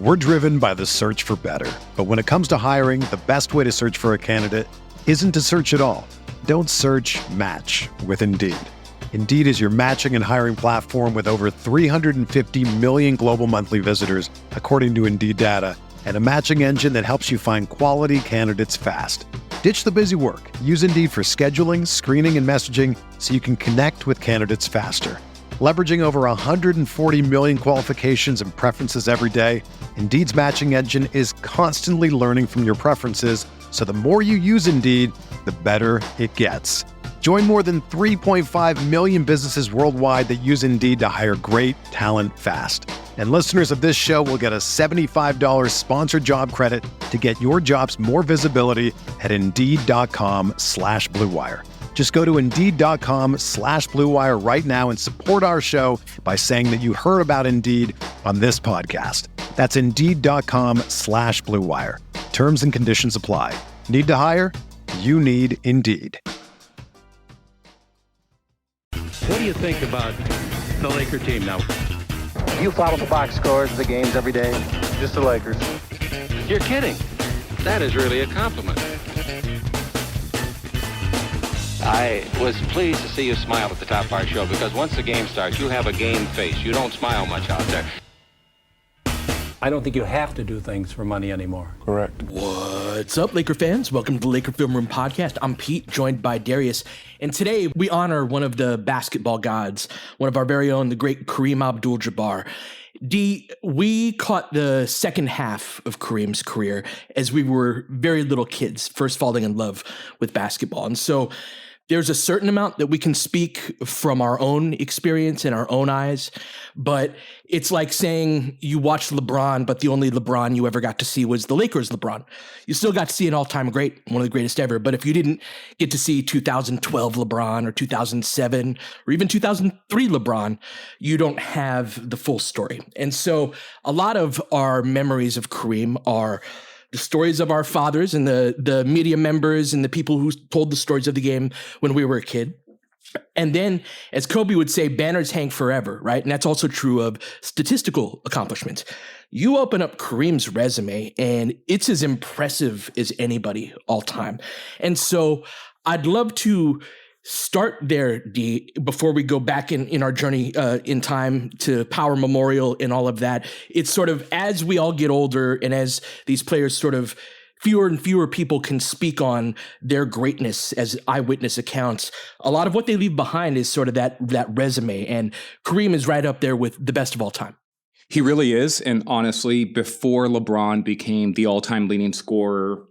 We're driven by the search for better. But when it comes to hiring, the best way to search for a candidate isn't to search at all. Don't search, match with Indeed. Indeed is your matching and hiring platform with over 350 million global monthly visitors, according to Indeed data, and a matching engine that helps you find quality candidates fast. Ditch the busy work. Use Indeed for scheduling, screening, and messaging so you can connect with candidates faster. Leveraging over 140 million qualifications and preferences every day, Indeed's matching engine is constantly learning from your preferences, so the more you use Indeed, the better it gets. Join more than 3.5 million businesses worldwide that use Indeed to hire great talent fast. And listeners of this show will get a $75 sponsored job credit to get your jobs more visibility at Indeed.com/Blue Wire. Just go to Indeed.com/Blue Wire right now and support our show by saying that you heard about Indeed on this podcast. That's Indeed.com/Blue Wire. Terms and conditions apply. Need to hire? You need Indeed. What do you think about the Laker team now? You follow the box scores, the games every day? Just the Lakers. You're kidding. That is really a compliment. I was pleased to see you smile at the top of our show because once the game starts, you have a game face. You don't smile much out there. I don't think you have to do things for money anymore. Correct. What's up, Laker fans? Welcome to the Laker Film Room podcast. I'm Pete, joined by Darius. And today we honor one of the basketball gods, one of our very own, the great Kareem Abdul-Jabbar. D, we caught the second half of Kareem's career as we were very little kids, first falling in love with basketball. And so there's a certain amount that we can speak from our own experience in our own eyes, but it's like saying you watched LeBron, but the only LeBron you ever got to see was the Lakers LeBron. You still got to see an all-time great, one of the greatest ever, but if you didn't get to see 2012 LeBron or 2007 or even 2003 LeBron, you don't have the full story. And so a lot of our memories of Kareem are the stories of our fathers and the media members and the people who told the stories of the game when we were a kid. And then, as Kobe would say, banners hang forever, right? And that's also true of statistical accomplishments. You open up Kareem's resume and it's as impressive as anybody all time. And so I'd love to start there, D, before we go back in our journey in time to Power Memorial and all of that. It's sort of as we all get older and as these players sort of fewer and fewer people can speak on their greatness as eyewitness accounts, a lot of what they leave behind is sort of that resume. And Kareem is right up there with the best of all time. He really is. And honestly, before LeBron became the all-time leading scorer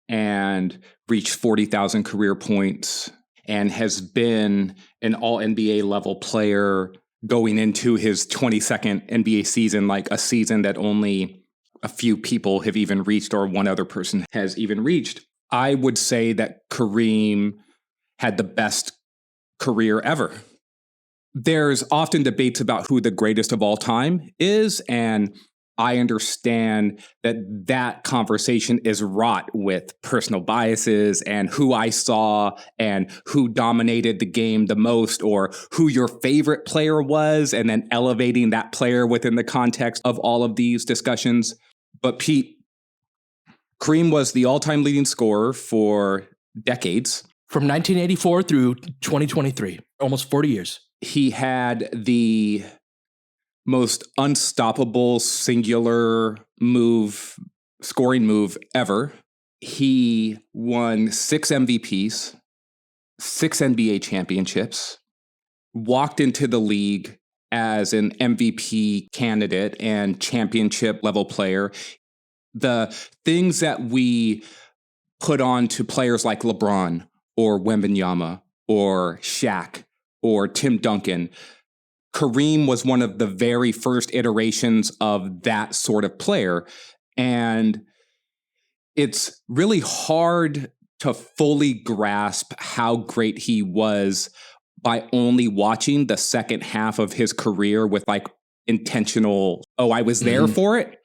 and reached 40,000 career points, and has been an all-NBA level player going into his 22nd NBA season, like a season that only a few people have even reached or one other person has even reached. I would say that Kareem had the best career ever. There's often debates about who the greatest of all time is, and I understand that conversation is wrought with personal biases and who I saw and who dominated the game the most or who your favorite player was, and then elevating that player within the context of all of these discussions. But Pete, Kareem was the all-time leading scorer for decades. From 1984 through 2023, almost 40 years. He had the most unstoppable singular scoring move ever. He won 6 MVPs, 6 NBA championships, walked into the league as an MVP candidate and championship level player. The things that we put on to players like LeBron or Wembanyama or Shaq or Tim Duncan, Kareem was one of the very first iterations of that sort of player. And it's really hard to fully grasp how great he was by only watching the second half of his career with like intentional, I was there for it.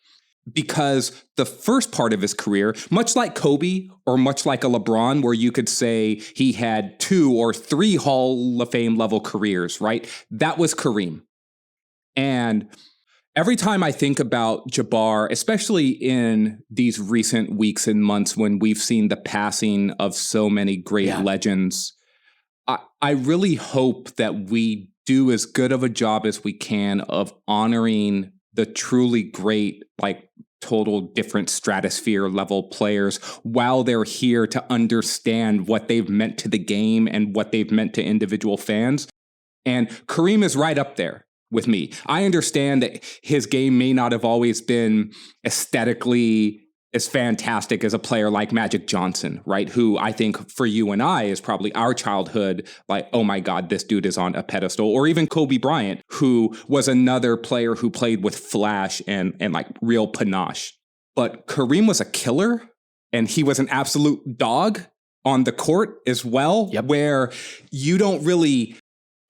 Because the first part of his career, much like Kobe or much like a LeBron, where you could say he had 2 or 3 Hall of Fame level careers, right? That was Kareem. And Every time I think about Jabbar, especially in these recent weeks and months when we've seen the passing of so many great legends, I really hope that we do as good of a job as we can of honoring the truly great, like total different stratosphere level players while they're here to understand what they've meant to the game and what they've meant to individual fans. And Kareem is right up there with me. I understand that his game may not have always been aesthetically as fantastic as a player like Magic Johnson, right? Who I think for you and I is probably our childhood, like, oh my God, this dude is on a pedestal. Or even Kobe Bryant, who was another player who played with flash and like real panache. But Kareem was a killer, and he was an absolute dog on the court as well, where you don't really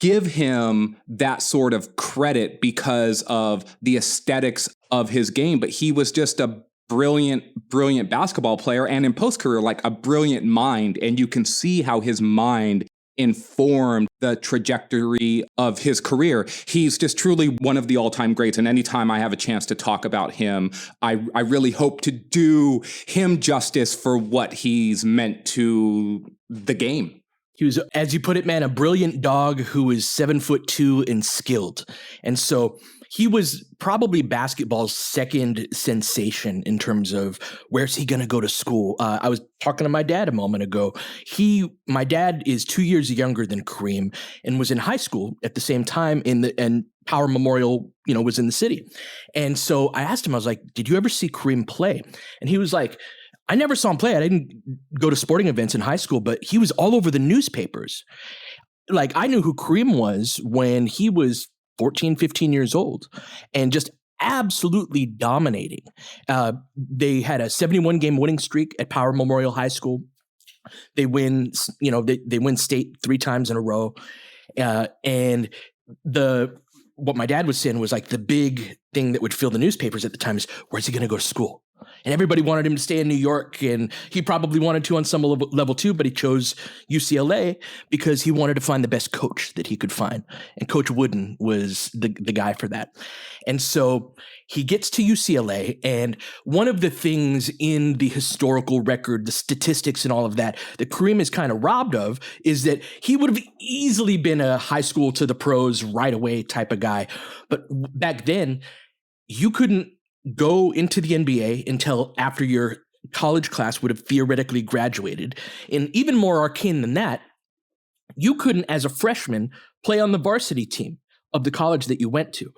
give him that sort of credit because of the aesthetics of his game, but he was just a brilliant basketball player, and in post-career, like a brilliant mind. And you can see how his mind informed the trajectory of his career. He's just truly one of the all-time greats. And anytime I have a chance to talk about him, I really hope to do him justice for what he's meant to the game. He was, as you put it, man, a brilliant dog who was 7'2" and skilled. And so he was probably basketball's second sensation in terms of where's he going to go to school. I was talking to my dad a moment ago. My dad is 2 years younger than Kareem and was in high school at the same time and Power Memorial, was in the city. And so I asked him, I was like, did you ever see Kareem play? And he was like, I never saw him play. I didn't go to sporting events in high school, but he was all over the newspapers. Like, I knew who Kareem was when he was 14, 15 years old and just absolutely dominating. They had a 71-game winning streak at Power Memorial High School. They win, they win state 3 times in a row. And what my dad was saying was like the big thing that would fill the newspapers at the time is, where's he going to go to school? And everybody wanted him to stay in New York, and he probably wanted to on some level too, but he chose UCLA because he wanted to find the best coach that he could find. And Coach Wooden was the guy for that. And so he gets to UCLA, and one of the things in the historical record, the statistics and all of that Kareem is kind of robbed of is that he would have easily been a high school to the pros right away type of guy. But back then, you couldn't go into the NBA until after your college class would have theoretically graduated. And even more arcane than that, you couldn't, as a freshman, play on the varsity team of the college that you went to.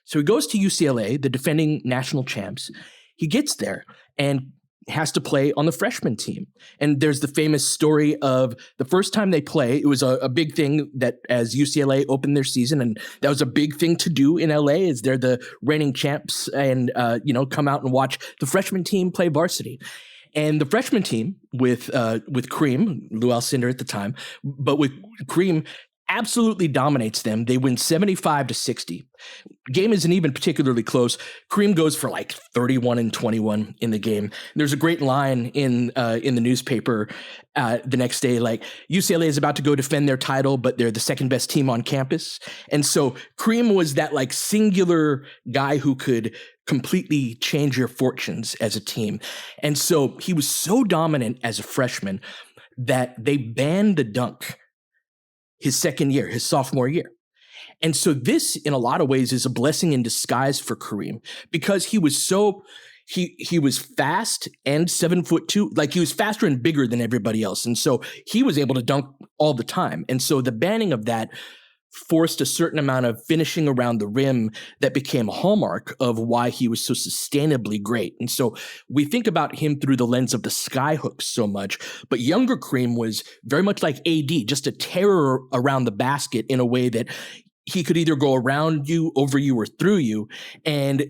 So he goes to UCLA, the defending national champs. He gets there and has to play on the freshman team. And there's the famous story of the first time they play. It was a big thing that as UCLA opened their season, and that was a big thing to do in LA, is they're the reigning champs and, come out and watch the freshman team play varsity. And the freshman team with Kareem, Lou Alcindor at the time, but with Kareem, absolutely dominates them. They win 75-60. Game isn't even particularly close. Kareem goes for like 31 and 21 in the game. There's a great line in the newspaper the next day, like, UCLA is about to go defend their title, but they're the second best team on campus. And so Kareem was that like singular guy who could completely change your fortunes as a team. And so he was so dominant as a freshman that they banned the dunk his second year, his sophomore year. And so this, in a lot of ways, is a blessing in disguise for Kareem, because he was he was fast and 7'2", like he was faster and bigger than everybody else. And so he was able to dunk all the time. And so the banning of that forced a certain amount of finishing around the rim that became a hallmark of why he was so sustainably great. And so we think about him through the lens of the Skyhook so much, but younger Kareem was very much like AD, just a terror around the basket in a way that he could either go around you, over you, or through you. And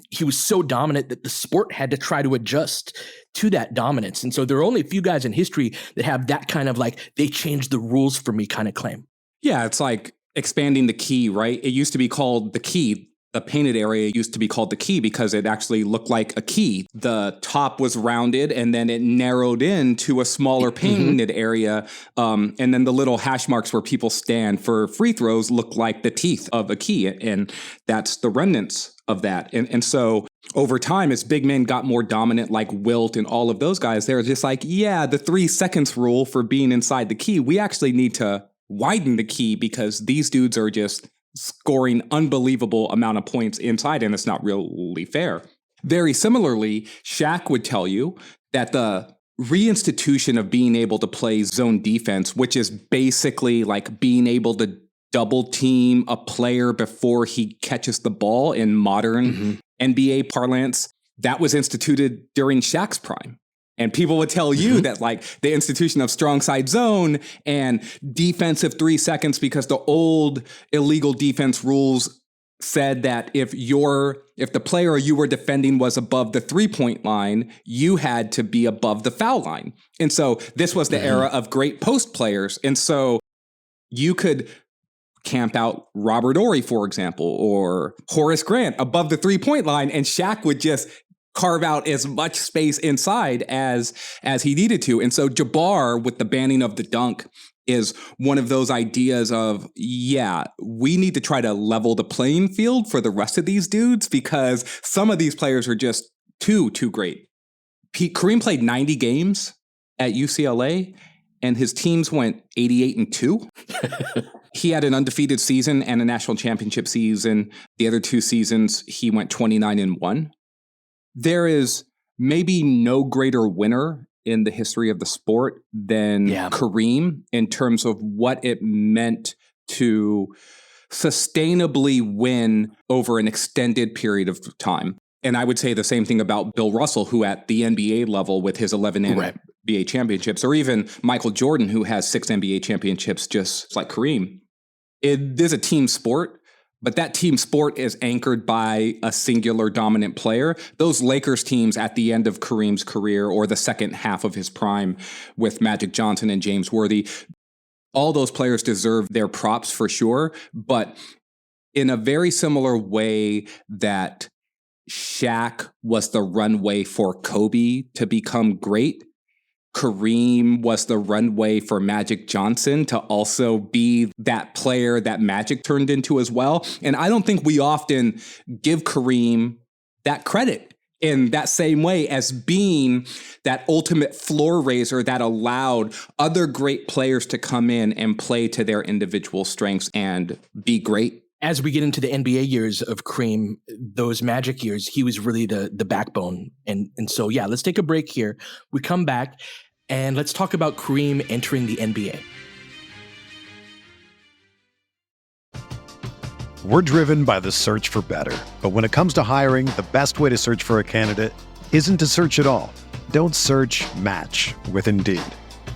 he was so dominant that the sport had to try to adjust to that dominance. And so there are only a few guys in history that have that kind of like, they changed the rules for me kind of claim. Yeah, it's like expanding the key, right? It used to be called the key. The painted area used to be called the key because it actually looked like a key. The top was rounded and then it narrowed in to a smaller painted area. And then the little hash marks where people stand for free throws look like the teeth of a key. And that's the remnants of that. And so over time, as big men got more dominant, like Wilt and all of those guys, they're just like, yeah, the 3 seconds rule for being inside the key, we actually need to widen the key because these dudes are just scoring unbelievable amount of points inside, and it's not really fair. Very similarly, Shaq would tell you that the reinstitution of being able to play zone defense, which is basically like being able to double team a player before he catches the ball in modern NBA parlance, that was instituted during Shaq's prime. And people would tell you that like the institution of strong side zone and defensive 3 seconds, because the old illegal defense rules said that if the player you were defending was above the 3-point line, you had to be above the foul line. And so this was the era of great post players. And so you could camp out Robert Horry, for example, or Horace Grant above the 3-point line, and Shaq would just carve out as much space inside as he needed to. And so Jabbar, with the banning of the dunk, is one of those ideas of, yeah, we need to try to level the playing field for the rest of these dudes because some of these players are just too great. Kareem played 90 games at UCLA, and his teams went 88-2. He had an undefeated season and a national championship season. The other 2 seasons, he went 29-1. There is maybe no greater winner in the history of the sport than Kareem in terms of what it meant to sustainably win over an extended period of time. And I would say the same thing about Bill Russell, who at the NBA level with his 11 NBA championships, or even Michael Jordan, who has 6 NBA championships just like Kareem. It is a team sport. But that team sport is anchored by a singular dominant player. Those Lakers teams at the end of Kareem's career or the second half of his prime with Magic Johnson and James Worthy, all those players deserve their props for sure. But in a very similar way that Shaq was the runway for Kobe to become great, Kareem was the runway for Magic Johnson to also be that player that Magic turned into as well. And I don't think we often give Kareem that credit in that same way as being that ultimate floor raiser that allowed other great players to come in and play to their individual strengths and be great. As we get into the NBA years of Kareem, those Magic years, he was really the backbone. And so, yeah, let's take a break here. We come back and let's talk about Kareem entering the NBA. We're driven by the search for better. But when it comes to hiring, the best way to search for a candidate isn't to search at all. Don't search, match with Indeed.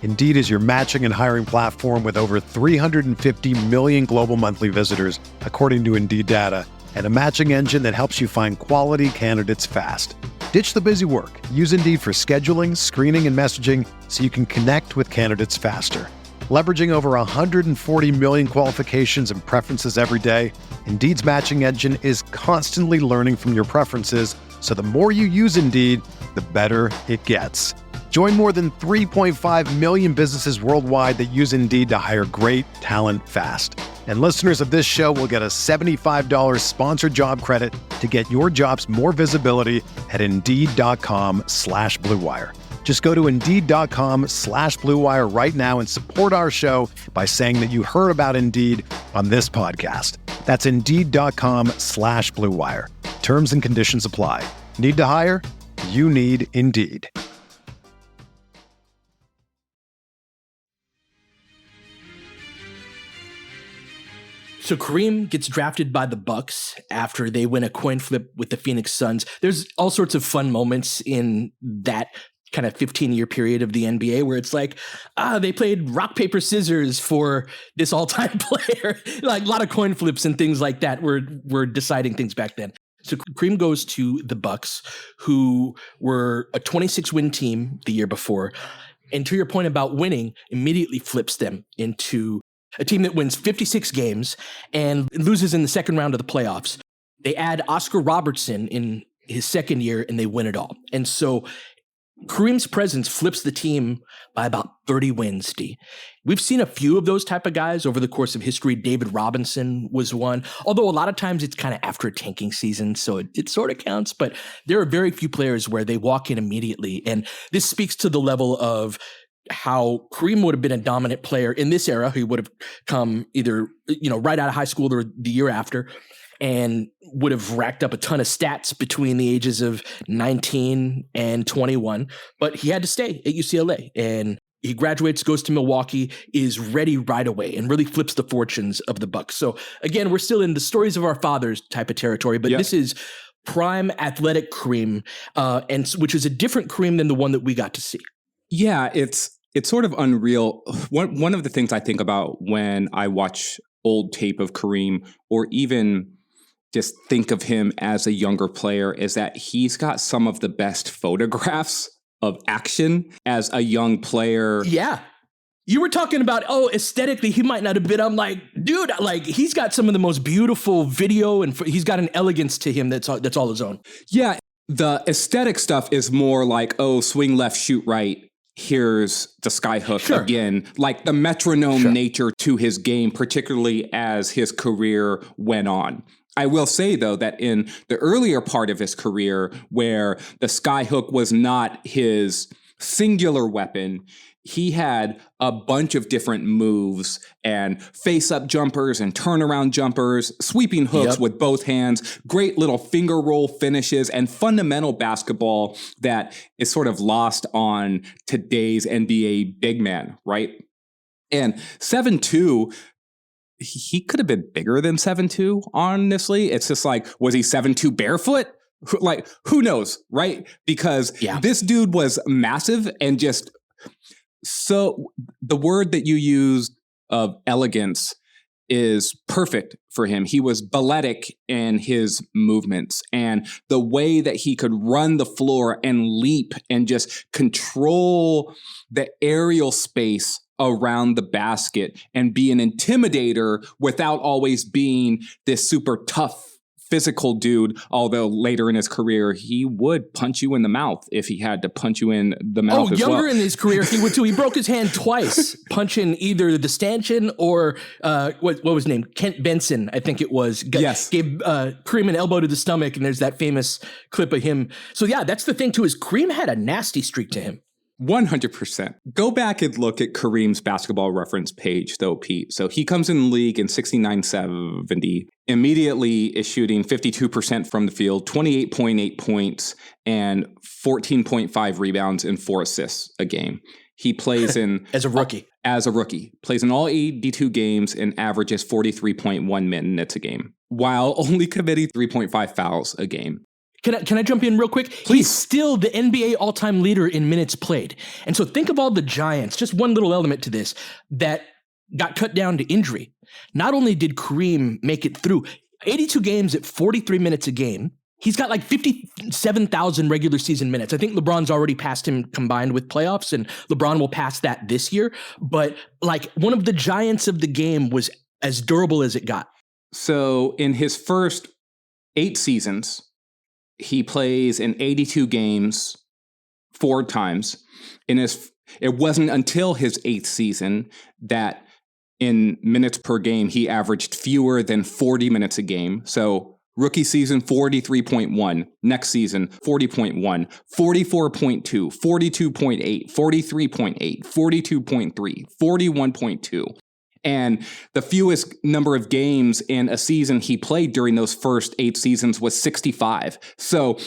Indeed is your matching and hiring platform with over 350 million global monthly visitors, according to Indeed data, and a matching engine that helps you find quality candidates fast. Ditch the busy work. Use Indeed for scheduling, screening, and messaging so you can connect with candidates faster. Leveraging over 140 million qualifications and preferences every day, Indeed's matching engine is constantly learning from your preferences, so the more you use Indeed, the better it gets. Join more than 3.5 million businesses worldwide that use Indeed to hire great talent fast. And listeners of this show will get a $75 sponsored job credit to get your jobs more visibility at Indeed.com/Blue Wire. Just go to Indeed.com/Blue Wire right now and support our show by saying that you heard about Indeed on this podcast. That's Indeed.com/Blue Wire. Terms and conditions apply. Need to hire? You need Indeed. So Kareem gets drafted by the Bucks after they win a coin flip with the Phoenix Suns. There's all sorts of fun moments in that kind of 15-year period of the NBA where it's like, they played rock, paper, scissors for this all-time player. Like a lot of coin flips and things like that were deciding things back then. So Kareem goes to the Bucks, who were a 26-win team the year before. And to your point about winning, immediately flips them into a team that wins 56 games and loses in the second round of the playoffs. They add Oscar Robertson in his second year and they win it all. And so Kareem's presence flips the team by about 30 wins, D. We've seen a few of those type of guys over the course of history. David Robinson was one, although a lot of times it's kind of after a tanking season, so it sort of counts, but there are very few players where they walk in immediately, and this speaks to the level of how Kareem would have been a dominant player in this era. He would have come either, right out of high school or the year after, and would have racked up a ton of stats between the ages of 19 and 21. But he had to stay at UCLA, and he graduates, goes to Milwaukee, is ready right away, and really flips the fortunes of the Bucks. So again, we're still in the stories of our fathers type of territory, but This is prime athletic Kareem, and which is a different Kareem than the one that we got to see. Yeah, it's sort of unreal. One of the things I think about when I watch old tape of Kareem, or even just think of him as a younger player, is that he's got some of the best photographs of action as a young player. Yeah. You were talking about, aesthetically, he might not have been. I'm like, dude, he's got some of the most beautiful video, and he's got an elegance to him that's all his own. Yeah. The aesthetic stuff is more like, swing left, shoot right. Here's the Skyhook again, like the metronome nature to his game, particularly as his career went on. I will say, though, that in the earlier part of his career, where the Skyhook was not his singular weapon, he had a bunch of different moves and face-up jumpers and turnaround jumpers, sweeping hooks with both hands, great little finger roll finishes, and fundamental basketball that is sort of lost on today's NBA big man, right? And 7'2", he could have been bigger than 7'2", honestly. It's just like, was he 7'2" barefoot? Like, who knows, right? Because this dude was massive and just... So the word that you used of elegance is perfect for him. He was balletic in his movements, and the way that he could run the floor and leap and just control the aerial space around the basket and be an intimidator without always being this super tough physical dude, although later in his career, he would punch you in the mouth if he had to punch you in the mouth as well. Younger in his career, he would too. He broke his hand twice, punching either the stanchion or, what was his name? Kent Benson, I think it was. Gave Kareem an elbow to the stomach, and there's that famous clip of him. So yeah, that's the thing too, is Kareem had a nasty streak to him. 100%. Go back and look at Kareem's basketball reference page, though, Pete. So he comes in the league in 69-70, immediately is shooting 52% from the field, 28.8 points, and 14.5 rebounds and 4 assists a game. He plays in... As a rookie. Plays in all 82 games and averages 43.1 minutes a game, while only committing 3.5 fouls a game. Can I jump in real quick? Please. He's still the NBA all-time leader in minutes played. And so think of all the giants, just one little element to this, that got cut down to injury. Not only did Kareem make it through 82 games at 43 minutes a game, he's got like 57,000 regular season minutes. I think LeBron's already passed him combined with playoffs, and LeBron will pass that this year. But like, one of the giants of the game was as durable as it got. So in his first 8 seasons, he plays in 82 games 4 times. It wasn't until his 8th season that in minutes per game, he averaged fewer than 40 minutes a game. So rookie season, 43.1. Next season, 40.1, 44.2, 42.8, 43.8, 42.3, 41.2. And the fewest number of games in a season he played during those first 8 seasons was 65. So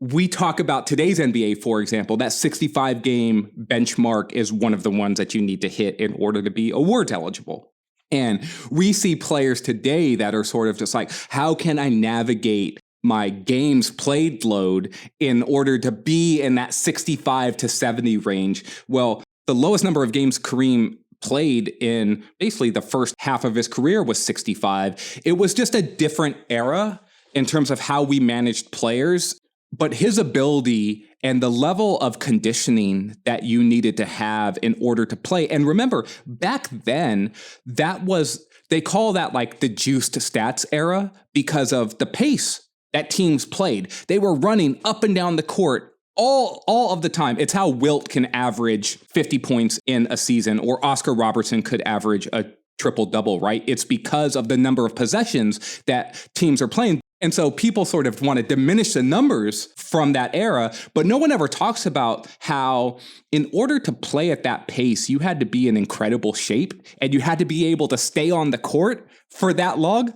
we talk about today's NBA, for example, that 65 game benchmark is one of the ones that you need to hit in order to be awards eligible. And we see players today that are sort of just like, how can I navigate my games played load in order to be in that 65 to 70 range? Well, the lowest number of games Kareem played in basically the first half of his career was 65. It was just a different era in terms of how we managed players, but his ability and the level of conditioning that you needed to have in order to play. And remember, back then, they call that like the juiced stats era because of the pace that teams played. They were running up and down the court all of the time. It's how Wilt can average 50 points in a season, or Oscar Robertson could average a triple-double, right? It's because of the number of possessions that teams are playing. And so people sort of want to diminish the numbers from that era, but no one ever talks about how in order to play at that pace, you had to be in incredible shape and you had to be able to stay on the court for that long.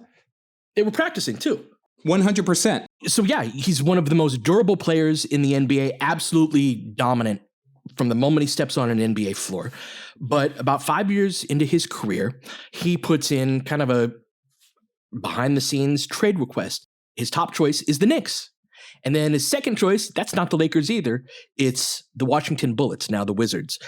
They were practicing too. 100%. So yeah, he's one of the most durable players in the NBA, absolutely dominant from the moment he steps on an NBA floor. But about 5 years into his career, he puts in kind of a behind-the-scenes trade request. His top choice is the Knicks. And then his second choice, that's not the Lakers either. It's the Washington Bullets, now the Wizards.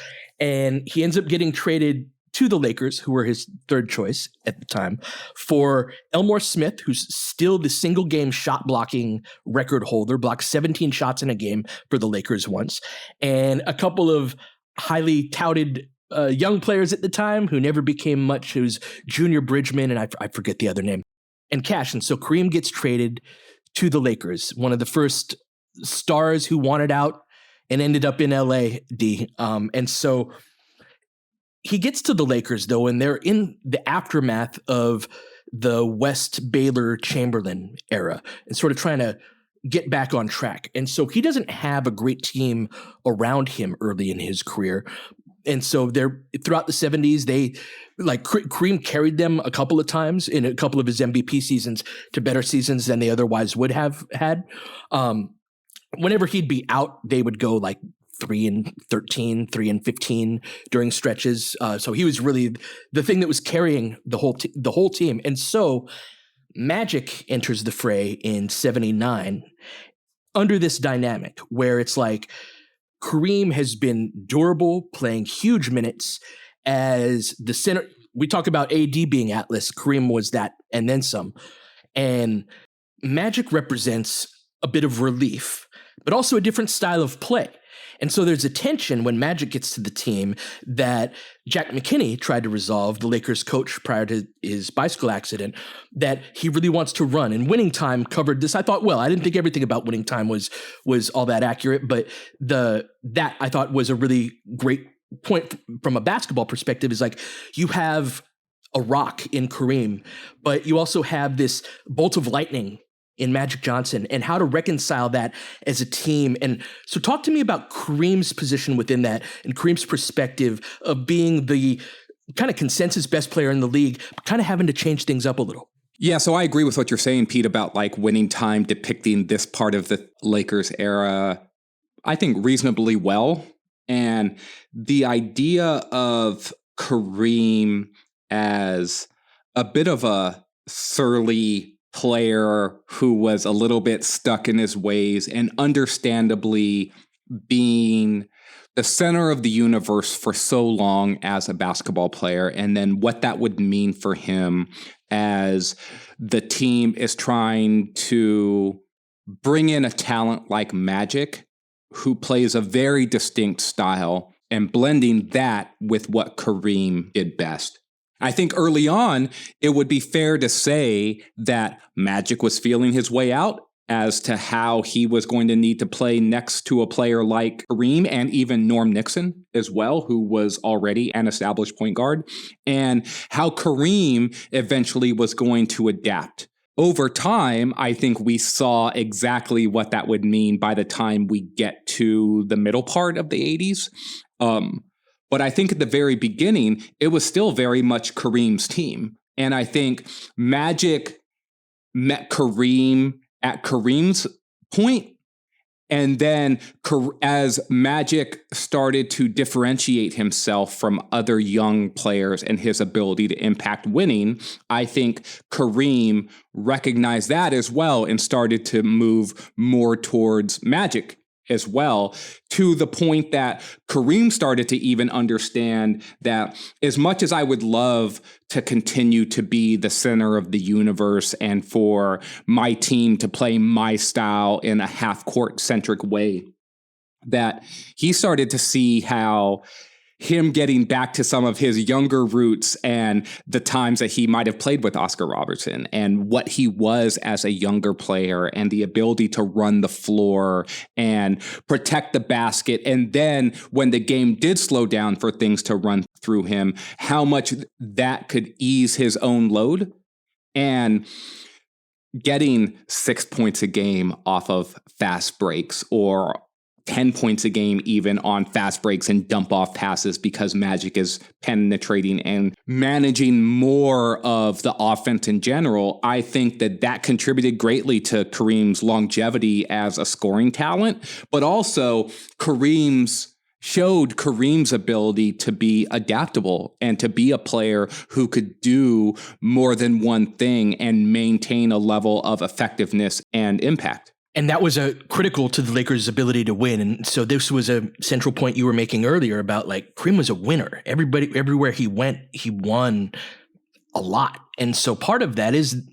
And he ends up getting traded to the Lakers, who were his third choice at the time, for Elmore Smith, who's still the single-game shot-blocking record holder, blocked 17 shots in a game for the Lakers once, and a couple of highly touted young players at the time who never became much. It was Junior Bridgman, and I forget the other name, and cash. And so Kareem gets traded to the Lakers, one of the first stars who wanted out and ended up in LA, and so he gets to the Lakers, though, and they're in the aftermath of the West Baylor Chamberlain era and sort of trying to get back on track. And so he doesn't have a great team around him early in his career. And so they're throughout the 70s, they like Kareem carried them a couple of times in a couple of his MVP seasons to better seasons than they otherwise would have had. Whenever he'd be out, they would go like 3-13, 3-15 during stretches. So he was really the thing that was carrying the whole team. And so Magic enters the fray in 79 under this dynamic where it's like Kareem has been durable, playing huge minutes as the center. We talk about AD being Atlas. Kareem was that and then some. And Magic represents a bit of relief, but also a different style of play. And so there's a tension when Magic gets to the team that Jack McKinney tried to resolve, the Lakers coach prior to his bicycle accident, that he really wants to run. And Winning Time covered this. I thought, well, I didn't think everything about Winning Time was all that accurate, but that I thought was a really great point from a basketball perspective is like you have a rock in Kareem, but you also have this bolt of lightning in Magic Johnson and how to reconcile that as a team. And so talk to me about Kareem's position within that and Kareem's perspective of being the kind of consensus best player in the league, but kind of having to change things up a little. Yeah, so I agree with what you're saying, Pete, about like Winning Time depicting this part of the Lakers era, I think reasonably well. And the idea of Kareem as a bit of a surly player who was a little bit stuck in his ways and understandably being the center of the universe for so long as a basketball player, and then what that would mean for him as the team is trying to bring in a talent like Magic who plays a very distinct style and blending that with what Kareem did best. I think early on, it would be fair to say that Magic was feeling his way out as to how he was going to need to play next to a player like Kareem and even Norm Nixon as well, who was already an established point guard, and how Kareem eventually was going to adapt. Over time, I think we saw exactly what that would mean by the time we get to the middle part of the 80s. But I think at the very beginning, it was still very much Kareem's team. And I think Magic met Kareem at Kareem's point. And then as Magic started to differentiate himself from other young players and his ability to impact winning, I think Kareem recognized that as well and started to move more towards Magic as well, to the point that Kareem started to even understand that as much as I would love to continue to be the center of the universe and for my team to play my style in a half-court centric way, that he started to see how him getting back to some of his younger roots and the times that he might have played with Oscar Robertson and what he was as a younger player and the ability to run the floor and protect the basket. And then when the game did slow down for things to run through him, how much that could ease his own load. And getting 6 points a game off of fast breaks, or 10 points a game even on fast breaks and dump off passes, because Magic is penetrating and managing more of the offense in general. I think that contributed greatly to Kareem's longevity as a scoring talent, but also showed Kareem's ability to be adaptable and to be a player who could do more than one thing and maintain a level of effectiveness and impact. And that was critical to the Lakers' ability to win. And so this was a central point you were making earlier about, like, Kareem was a winner. Everywhere he went, he won a lot. And so part of that is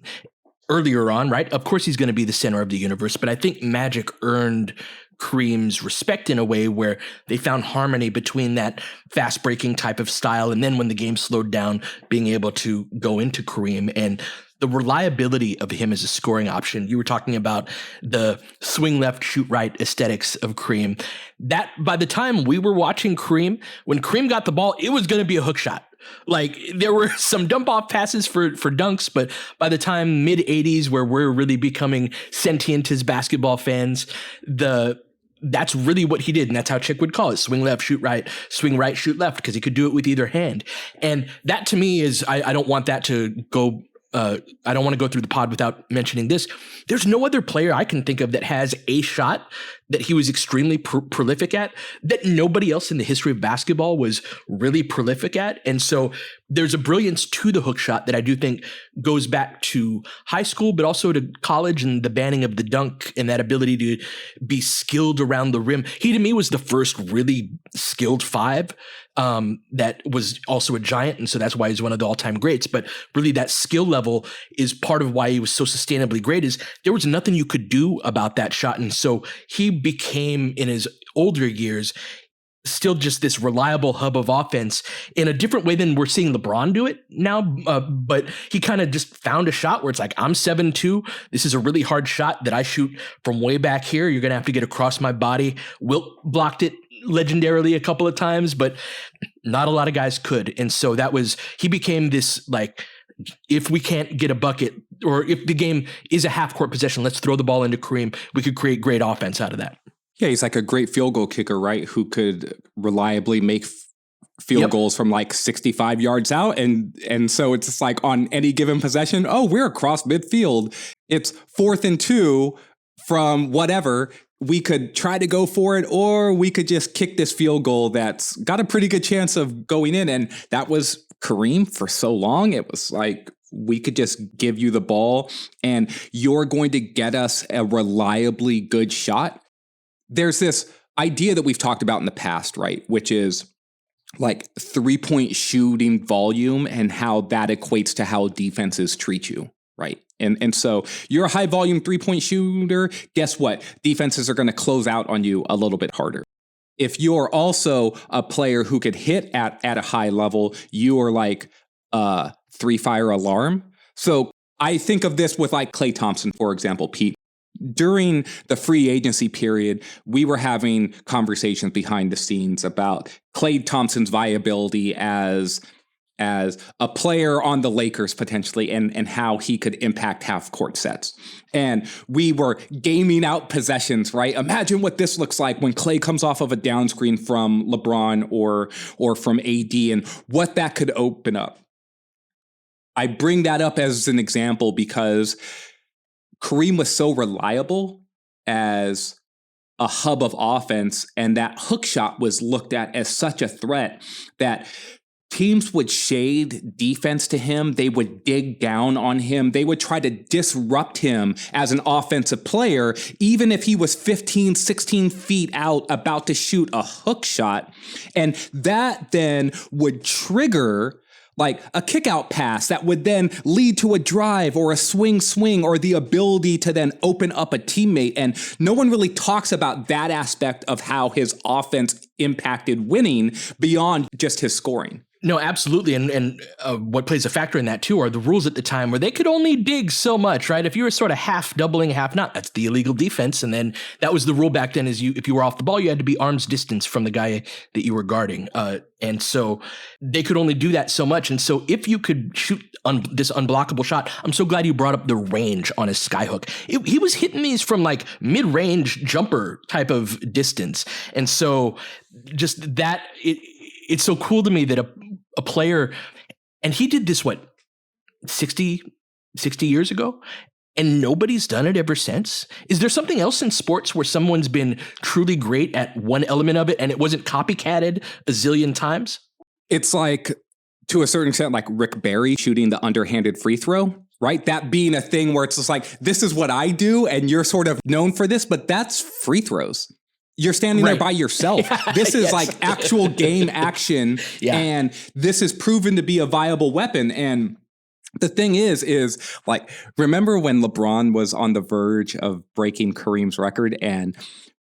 earlier on, right? Of course, he's going to be the center of the universe, but I think Magic earned Kareem's respect in a way where they found harmony between that fast breaking type of style, and then when the game slowed down, being able to go into Kareem and the reliability of him as a scoring option. You were talking about the swing left, shoot right aesthetics of Kareem. That by the time we were watching Kareem, when Kareem got the ball, it was going to be a hook shot. Like, there were some dump off passes for dunks, but by the time mid 80s, where we're really becoming sentient as basketball fans, that's really what he did. And that's how Chick would call it. Swing left, shoot right, swing right, shoot left, because he could do it with either hand. And that to me is, I don't want that to go, I don't want to go through the pod without mentioning this. There's no other player I can think of that has a shot that he was extremely prolific at, that nobody else in the history of basketball was really prolific at. And so there's a brilliance to the hook shot that I do think goes back to high school, but also to college and the banning of the dunk and that ability to be skilled around the rim. He, to me, was the first really skilled five that was also a giant. And so that's why he's one of the all-time greats. But really that skill level is part of why he was so sustainably great, is there was nothing you could do about that shot. And so he became, in his older years, still just this reliable hub of offense in a different way than we're seeing LeBron do it now. But he kind of just found a shot where it's like, I'm 7'2". This is a really hard shot that I shoot from way back here. You're going to have to get across my body. Wilt blocked it legendarily a couple of times, but not a lot of guys could. And so he became this, like, if we can't get a bucket, or if the game is a half court possession, let's throw the ball into Kareem. We could create great offense out of that. Yeah, he's like a great field goal kicker, right? Who could reliably make field goals from like 65 yards out. And so it's just like on any given possession, we're across midfield. It's 4th and 2 from whatever. We could try to go for it, or we could just kick this field goal that's got a pretty good chance of going in. And that was Kareem for so long. It was like, we could just give you the ball and you're going to get us a reliably good shot. There's this idea that we've talked about in the past, right? Which is like 3-point shooting volume and how that equates to how defenses treat you, right? And so you're a high volume 3-point shooter. Guess what? Defenses are going to close out on you a little bit harder. If you're also a player who could hit at a high level, you are like a 3-fire alarm. So I think of this with like Klay Thompson, for example, Pete. During the free agency period, we were having conversations behind the scenes about Klay Thompson's viability as a player on the Lakers potentially, and how he could impact half-court sets. And we were gaming out possessions, right? Imagine what this looks like when Klay comes off of a down screen from LeBron or from AD, and what that could open up. I bring that up as an example because Kareem was so reliable as a hub of offense, and that hook shot was looked at as such a threat that teams would shade defense to him. They would dig down on him. They would try to disrupt him as an offensive player, even if he was 15, 16 feet out about to shoot a hook shot. And that then would trigger like a kick out pass that would then lead to a drive or a swing or the ability to then open up a teammate. And no one really talks about that aspect of how his offense impacted winning beyond just his scoring. No, absolutely. And what plays a factor in that, too, are the rules at the time where they could only dig so much, right? If you were sort of half doubling, half not, that's the illegal defense. And then that was the rule back then is if you were off the ball, you had to be arm's distance from the guy that you were guarding. And so they could only do that so much. And so if you could shoot this unblockable shot, I'm so glad you brought up the range on his Skyhook. He was hitting these from like mid-range jumper type of distance. And so just that, it's so cool to me that a player, and he did this, 60 years ago? And nobody's done it ever since? Is there something else in sports where someone's been truly great at one element of it and it wasn't copycatted a zillion times? It's like, to a certain extent, like Rick Barry shooting the underhanded free throw, right? That being a thing where it's just like, this is what I do and you're sort of known for this, but that's free throws. You're standing there by yourself. This is like actual game action. And this is proven to be a viable weapon. And the thing is like, remember when LeBron was on the verge of breaking Kareem's record, and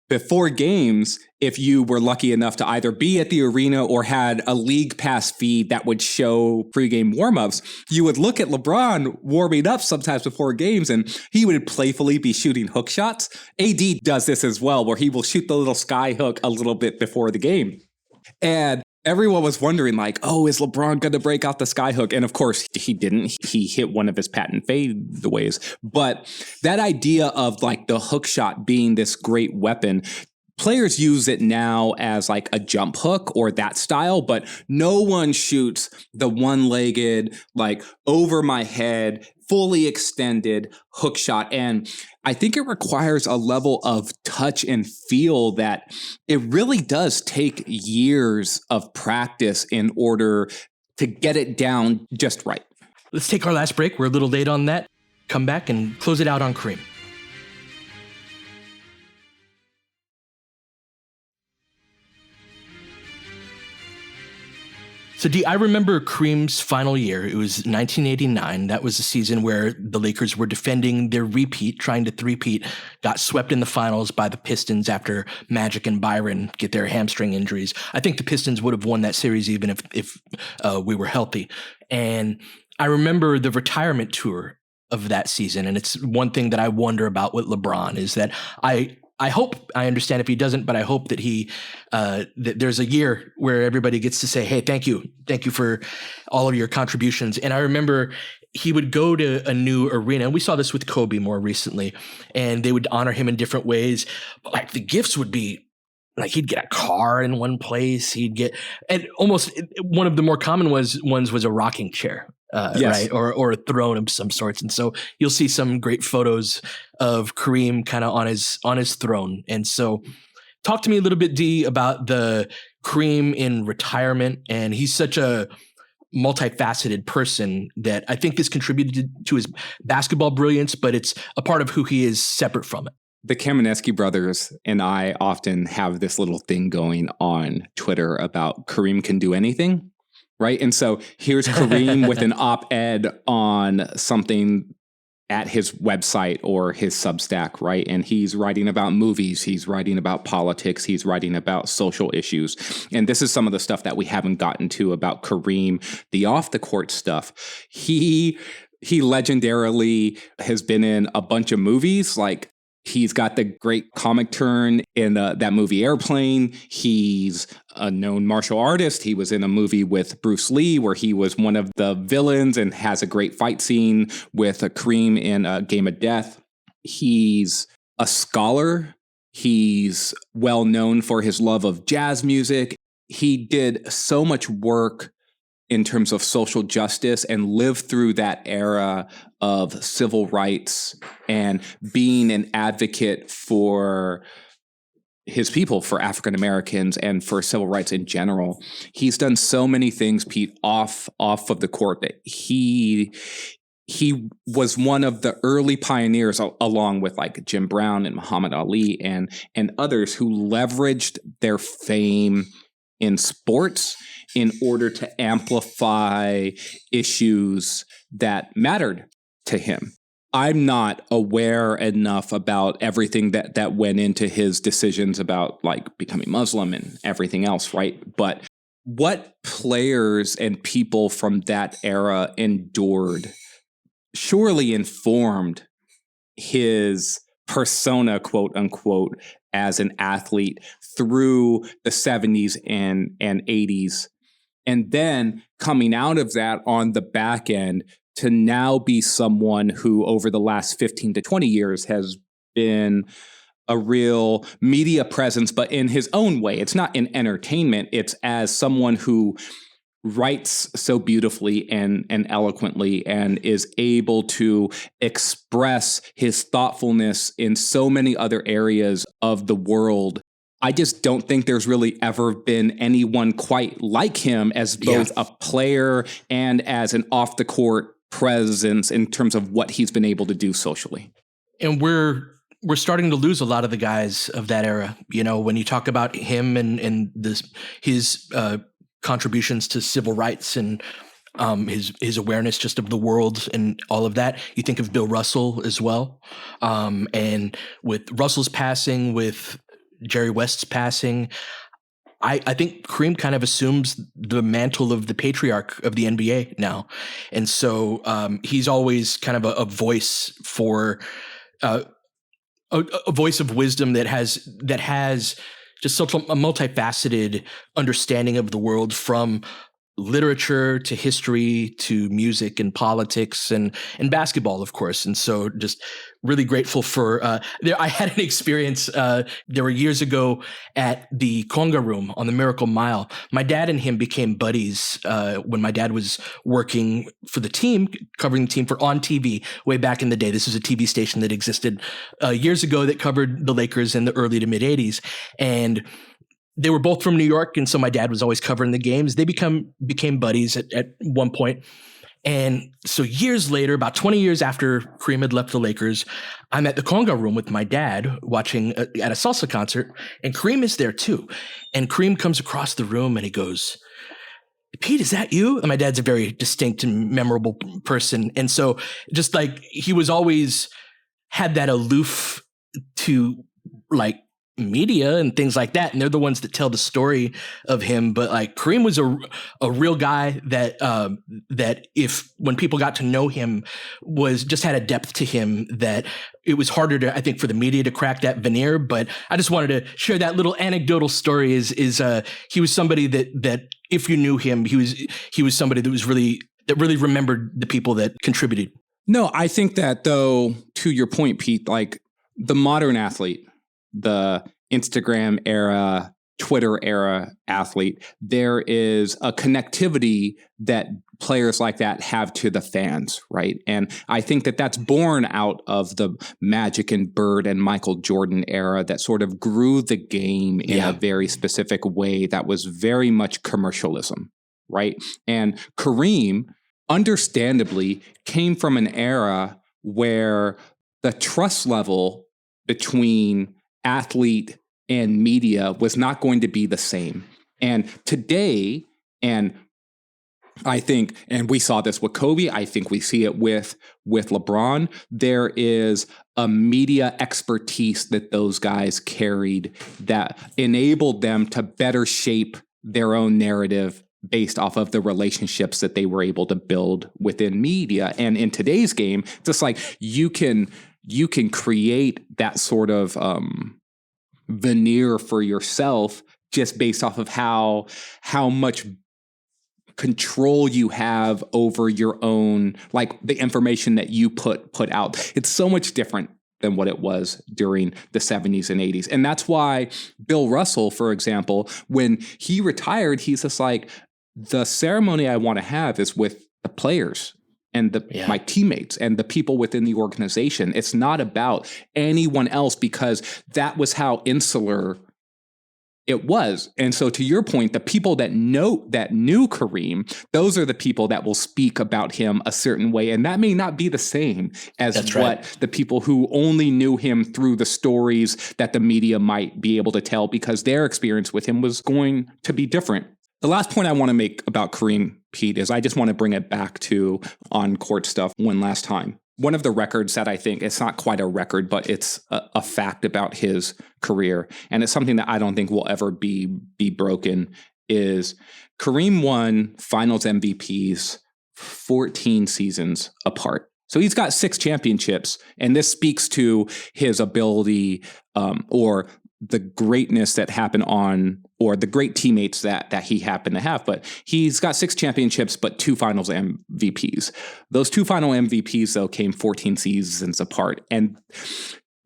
before games, if you were lucky enough to either be at the arena or had a league pass feed that would show pregame warmups, you would look at LeBron warming up sometimes before games, and he would playfully be shooting hook shots. AD does this as well, where he will shoot the little sky hook a little bit before the game. And everyone was wondering, like, oh, is LeBron going to break out the Skyhook? And of course, he didn't. He hit one of his patent fadeaways. But that idea of like the hook shot being this great weapon, players use it now as like a jump hook or that style, but no one shoots the one-legged, like over my head, fully extended hook shot. And I think it requires a level of touch and feel that it really does take years of practice in order to get it down just right. Let's take our last break. We're a little late on that. Come back and close it out on Kareem. So, I remember Kareem's final year. It was 1989. That was the season where the Lakers were defending their repeat, trying to three-peat, got swept in the finals by the Pistons after Magic and Byron get their hamstring injuries. I think the Pistons would have won that series even if we were healthy. And I remember the retirement tour of that season. And it's one thing that I wonder about with LeBron is that I hope, I understand if he doesn't, but I hope that that there's a year where everybody gets to say, hey, thank you for all of your contributions. And I remember he would go to a new arena, and we saw this with Kobe more recently, and they would honor him in different ways. But like the gifts would be, like he'd get a car in one place, and almost one of the more common ones was a rocking chair. Right, or a throne of some sorts, and so you'll see some great photos of Kareem kind of on his throne. And so, talk to me a little bit, D, about the Kareem in retirement. And he's such a multifaceted person that I think this contributed to his basketball brilliance, but it's a part of who he is separate from it. The Kamenetsky brothers and I often have this little thing going on Twitter about Kareem can do anything. Right. And so here's Kareem with an op-ed on something at his website or his Substack. Right. And he's writing about movies. He's writing about politics. He's writing about social issues. And this is some of the stuff that we haven't gotten to about Kareem, the off the court stuff. He legendarily has been in a bunch of movies. Like, he's got the great comic turn in that movie Airplane. He's a known martial artist. He was in a movie with Bruce Lee where he was one of the villains and has a great fight scene with Kareem in A Game of Death. He's a scholar. He's well known for his love of jazz music. He did so much work in terms of social justice and lived through that era of civil rights and being an advocate for his people, for African Americans and for civil rights in general. He's done so many things, Pete, off of the court that he was one of the early pioneers, along with like Jim Brown and Muhammad Ali and others, who leveraged their fame in sports in order to amplify issues that mattered to him. I'm not aware enough about everything that went into his decisions about like becoming Muslim and everything else, right? But what players and people from that era endured surely informed his persona, quote unquote, as an athlete through the 70s and 80s. And then coming out of that on the back end to now be someone who over the last 15 to 20 years has been a real media presence, but in his own way. It's not in entertainment. It's as someone who writes so beautifully and eloquently and is able to express his thoughtfulness in so many other areas of the world. I just don't think there's really ever been anyone quite like him as both a player and as an off the court presence in terms of what he's been able to do socially. And we're starting to lose a lot of the guys of that era. You know, when you talk about him and his contributions to civil rights and his awareness just of the world and all of that, you think of Bill Russell as well. And with Russell's passing, with Jerry West's passing, I think Kareem kind of assumes the mantle of the patriarch of the NBA now. And so he's always kind of a voice for a voice of wisdom that has just such a multifaceted understanding of the world, from literature to history to music and politics and basketball, of course. And so just really grateful for I had an experience there were years ago at the Conga Room on the Miracle Mile. My dad and him became buddies when my dad was working for the team, covering the team for On TV way back in the day. This was a TV station that existed years ago that covered the Lakers in the early to mid 80s. And they were both from New York, and so my dad was always covering the games. They became buddies at one point. And so years later, about 20 years after Kareem had left the Lakers, I'm at the Conga Room with my dad watching at a salsa concert, and Kareem is there too. And Kareem comes across the room and he goes, "Pete, is that you?" And my dad's a very distinct and memorable person. And so just like he was always had that aloof to like media and things like that, and they're the ones that tell the story of him. But like Kareem was a real guy that if when people got to know him was just had a depth to him that it was harder to, I think, for the media to crack that veneer. But I just wanted to share that little anecdotal story. Is he was somebody that if you knew him, he was somebody that really remembered the people that contributed. No, I think that though, to your point, Pete, like the modern athlete, the Instagram era, Twitter era athlete, there is a connectivity that players like that have to the fans, right? And I think that that's born out of the Magic and Bird and Michael Jordan era that sort of grew the game in a very specific way that was very much commercialism, right? And Kareem, understandably, came from an era where the trust level between athlete and media was not going to be the same. And today, and I think, and we saw this with Kobe, I think we see it with LeBron, there is a media expertise that those guys carried that enabled them to better shape their own narrative based off of the relationships that they were able to build within media. And in today's game, just like you can create that sort of veneer for yourself just based off of how much control you have over your own, like the information that you put out. It's so much different than what it was during the 70s and 80s. And that's why Bill Russell, for example, when he retired, he's just like, the ceremony I want to have is with the players and my teammates and the people within the organization. It's not about anyone else, because that was how insular it was. And so to your point, the people that knew Kareem, those are the people that will speak about him a certain way. And that may not be the same as the people who only knew him through the stories that the media might be able to tell, because their experience with him was going to be different. The last point I want to make about Kareem, Pete, is I just want to bring it back to on-court stuff one last time. one of the records that I think, it's not quite a record, but it's a fact about his career, and it's something that I don't think will ever be broken, is Kareem won finals MVPs 14 seasons apart. So he's got 6 championships, and this speaks to his ability or the greatness that happened on, or the great teammates that he happened to have. But he's got 6 championships, but 2 finals MVPs. Those 2 final MVPs, though, came 14 seasons apart. And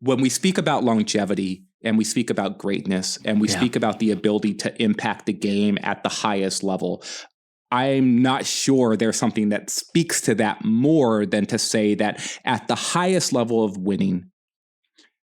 when we speak about longevity, and we speak about greatness, and we speak about the ability to impact the game at the highest level, I'm not sure there's something that speaks to that more than to say that at the highest level of winning,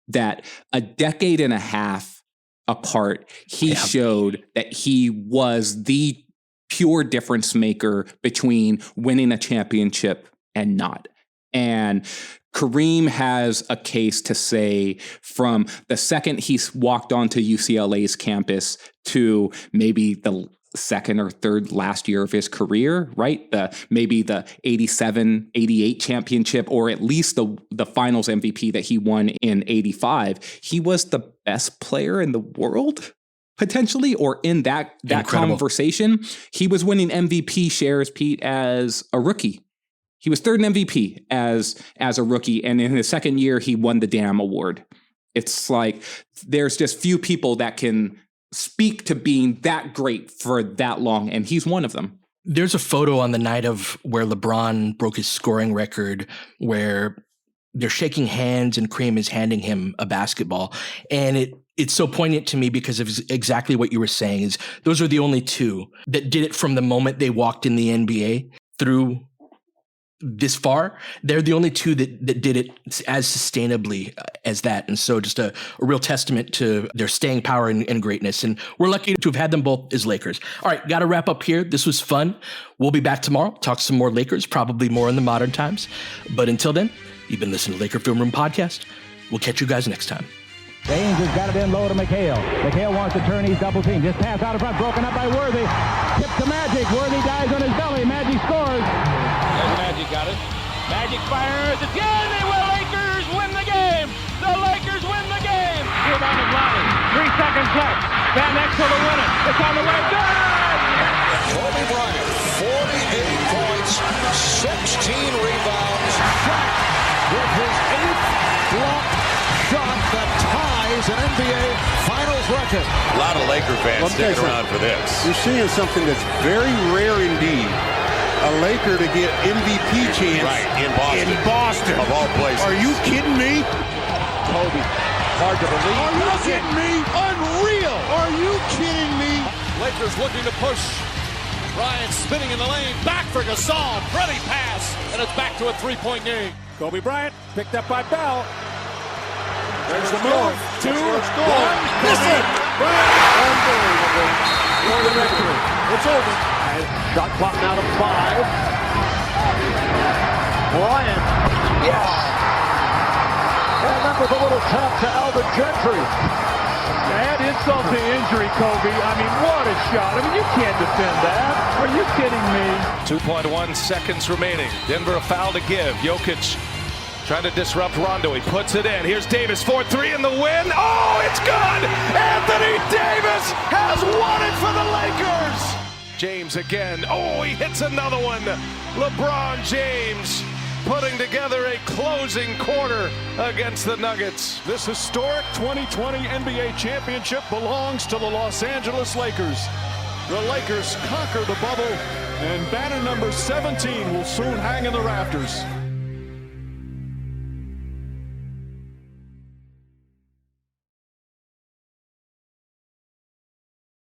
that a decade and a half apart, he showed that he was the pure difference maker between winning a championship and not. And Kareem has a case to say from the second he walked onto UCLA's campus to maybe the second or third last year of his career, right? Maybe the 87, 88 championship, or at least the finals MVP that he won in 85. He was the best player in the world, potentially, or in that conversation. He was winning MVP shares, Pete, as a rookie. He was third in MVP as a rookie, and in his second year, he won the damn award. It's like there's just few people that can speak to being that great for that long, and he's one of them. There's a photo on the night of where LeBron broke his scoring record where they're shaking hands and Kareem is handing him a basketball. And it's so poignant to me because of exactly what you were saying, is those are the only 2 that did it from the moment they walked in the NBA through this far. They're the only 2 that did it as sustainably as that. And so just a real testament to their staying power and greatness. And we're lucky to have had them both as Lakers. All right, got to wrap up here. This was fun. We'll be back tomorrow, talk some more Lakers, probably more in the modern times. But until then, you've been listening to Laker Film Room Podcast. We'll catch you guys next time. James has got it in low to McHale. McHale wants to turn. He's double teamed. Just pass out in front. Broken up by Worthy. Tip to Magic. Worthy dies on his belly. Magic scores. There's Magic got it. Magic fires. It's good. They will. Lakers win the game. The Lakers win the game. Rebound of Lonnie. 3 seconds left. Van Exel to win it. It's on the way. Good. Kobe Bryant, 48 points, 16 rebounds. Shot with his 8th block shot that ties an NBA Finals record. A lot of Laker fans sticking around for this. You're seeing something that's very rare indeed. A Laker to get MVP chance in Boston. Of all places. Are you kidding me? Kobe, hard to believe. Are you kidding me? Unreal. Are you kidding me? Lakers looking to push. Bryant spinning in the lane. Back for Gasol. Pretty pass. And it's back to a 3-point game. Kobe Bryant picked up by Bell. There's the move. 2, 1. Miss it. Unbelievable. For the victory. It's over. Shot clock now to 5. Bryant. Yes. And that was a little tap to Alvin Gentry. Add insult to injury, Kobe. I mean, what a shot. I mean, you can't defend that. Are you kidding me? 2.1 seconds remaining. Denver a foul to give. Jokic trying to disrupt Rondo. He puts it in. Here's Davis, 4-3 in the win. Oh, it's good! Anthony Davis has won it for the Lakers! James again. Oh, he hits another one. LeBron James putting together a closing quarter against the Nuggets. This historic 2020 NBA championship belongs to the Los Angeles Lakers. The Lakers conquer the bubble, and banner number 17 will soon hang in the rafters.